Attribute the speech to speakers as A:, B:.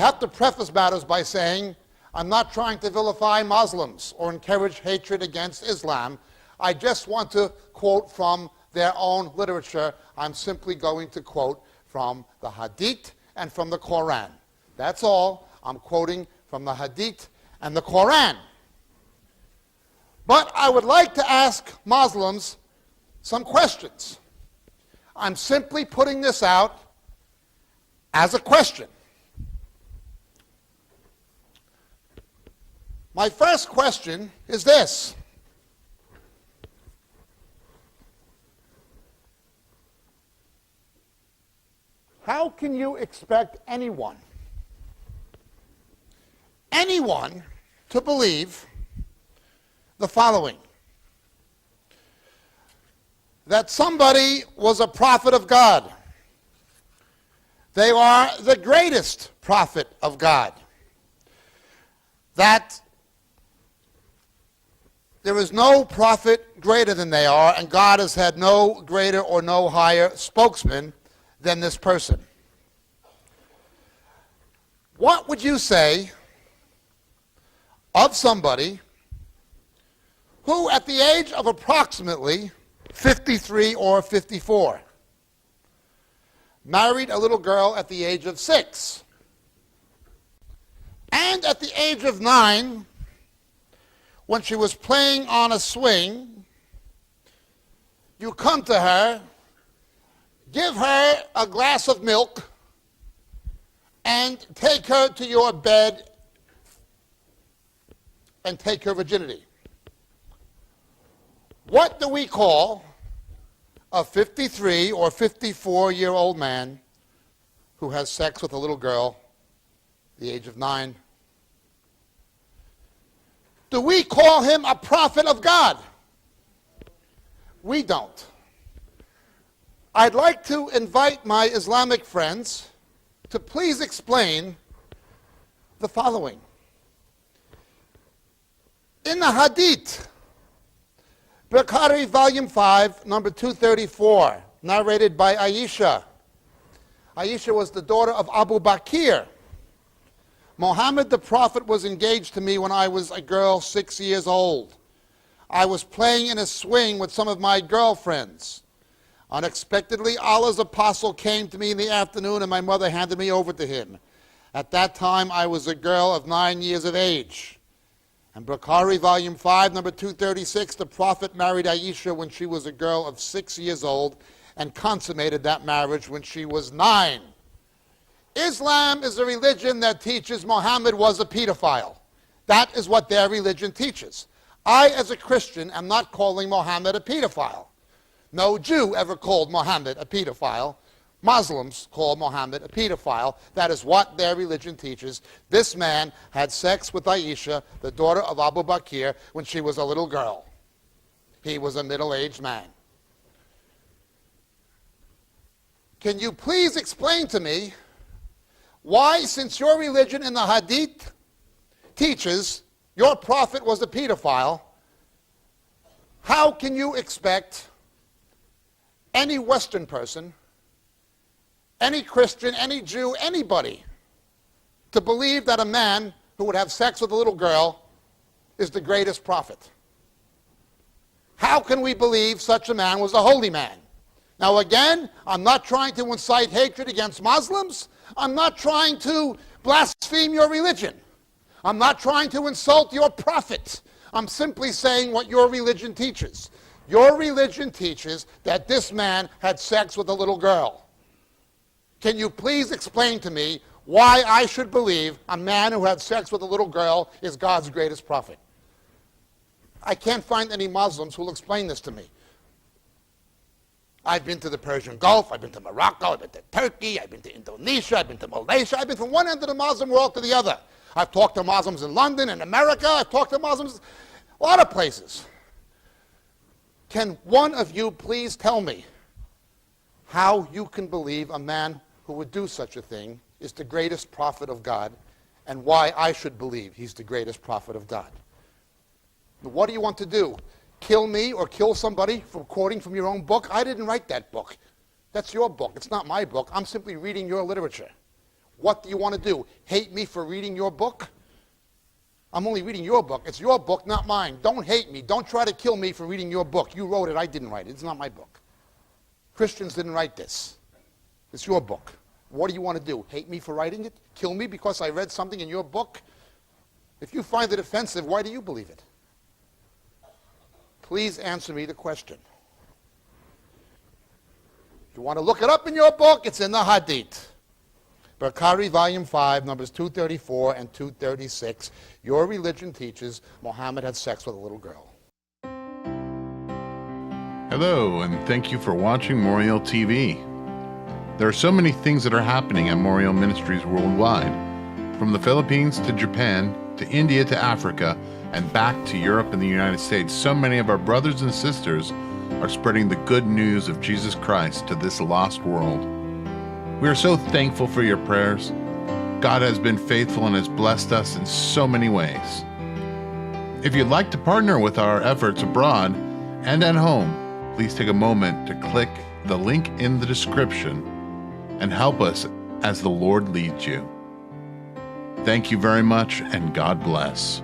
A: have to preface matters by saying I'm not trying to vilify Muslims or encourage hatred against Islam. I just want to quote from their own literature. I'm simply going to quote from the Hadith and from the Quran. That's all. I'm quoting from the Hadith and the Quran. But I would like to ask Muslims some questions. I'm simply putting this out as a question. My first question is this. How can you expect anyone to believe the following: that somebody was a prophet of God? They are the greatest prophet of God. That there is no prophet greater than they are, and God has had no greater or no higher spokesman than this person. What would you say of somebody who, at the age of approximately 53 or 54, married a little girl at the age of 6, and at the age of 9, when she was playing on a swing, you come to her, give her a glass of milk, and take her to your bed and take her virginity? What do we call a 53 or 54-year-old man who has sex with a little girl at the age of 9? Do we call him a prophet of God? We don't. I'd like to invite my Islamic friends to please explain the following. In the Hadith, Bukhari, Volume 5, number 234, narrated by Aisha. Aisha was the daughter of Abu Bakr. Muhammad the Prophet was engaged to me when I was a girl 6 years old. I was playing in a swing with some of my girlfriends. Unexpectedly, Allah's apostle came to me in the afternoon and my mother handed me over to him. At that time, I was a girl of 9 years of age. And Bukhari, Volume 5, number 236, the Prophet married Aisha when she was a girl of 6 years old and consummated that marriage when she was 9. Islam is a religion that teaches Muhammad was a pedophile. That is what their religion teaches. I, as a Christian, am not calling Muhammad a pedophile. No Jew ever called Muhammad a pedophile. Muslims call Muhammad a pedophile. That is what their religion teaches. This man had sex with Aisha, the daughter of Abu Bakr, when she was a little girl. He was a middle-aged man. Can you please explain to me why, since your religion in the Hadith teaches your prophet was a pedophile, how can you expect any Western person, any Christian, any Jew, anybody, to believe that a man who would have sex with a little girl is the greatest prophet? How can we believe such a man was a holy man? Now again, I'm not trying to incite hatred against Muslims. I'm not trying to blaspheme your religion. I'm not trying to insult your prophet. I'm simply saying what your religion teaches. Your religion teaches that this man had sex with a little girl. Can you please explain to me why I should believe a man who had sex with a little girl is God's greatest prophet? I can't find any Muslims who will explain this to me. I've been to the Persian Gulf, I've been to Morocco, I've been to Turkey, I've been to Indonesia, I've been to Malaysia, I've been from one end of the Muslim world to the other. I've talked to Muslims in London and America, I've talked to Muslims a lot of places. Can one of you please tell me how you can believe a man who would do such a thing is the greatest prophet of God, and why I should believe he's the greatest prophet of God? What do you want to do? Kill me or kill somebody for quoting from your own book? I didn't write that book. That's your book. It's not my book. I'm simply reading your literature. What do you want to do? Hate me for reading your book? I'm only reading your book. It's your book, not mine. Don't hate me. Don't try to kill me for reading your book. You wrote it. I didn't write it. It's not my book. Christians didn't write this. It's your book. What do you want to do? Hate me for writing it? Kill me because I read something in your book? If you find it offensive, why do you believe it? Please answer me the question. If you want to look it up in your book, it's in the Hadith. Bukhari, Volume 5, Numbers 234 and 236. Your religion teaches Muhammad had sex with a little girl.
B: Hello, and thank you for watching Moriel TV. There are so many things that are happening at Moriel Ministries worldwide. From the Philippines to Japan, to India to Africa, and back to Europe and the United States, so many of our brothers and sisters are spreading the good news of Jesus Christ to this lost world. We are so thankful for your prayers. God has been faithful and has blessed us in so many ways. If you'd like to partner with our efforts abroad and at home, please take a moment to click the link in the description and help us as the Lord leads you. Thank you very much, and God bless.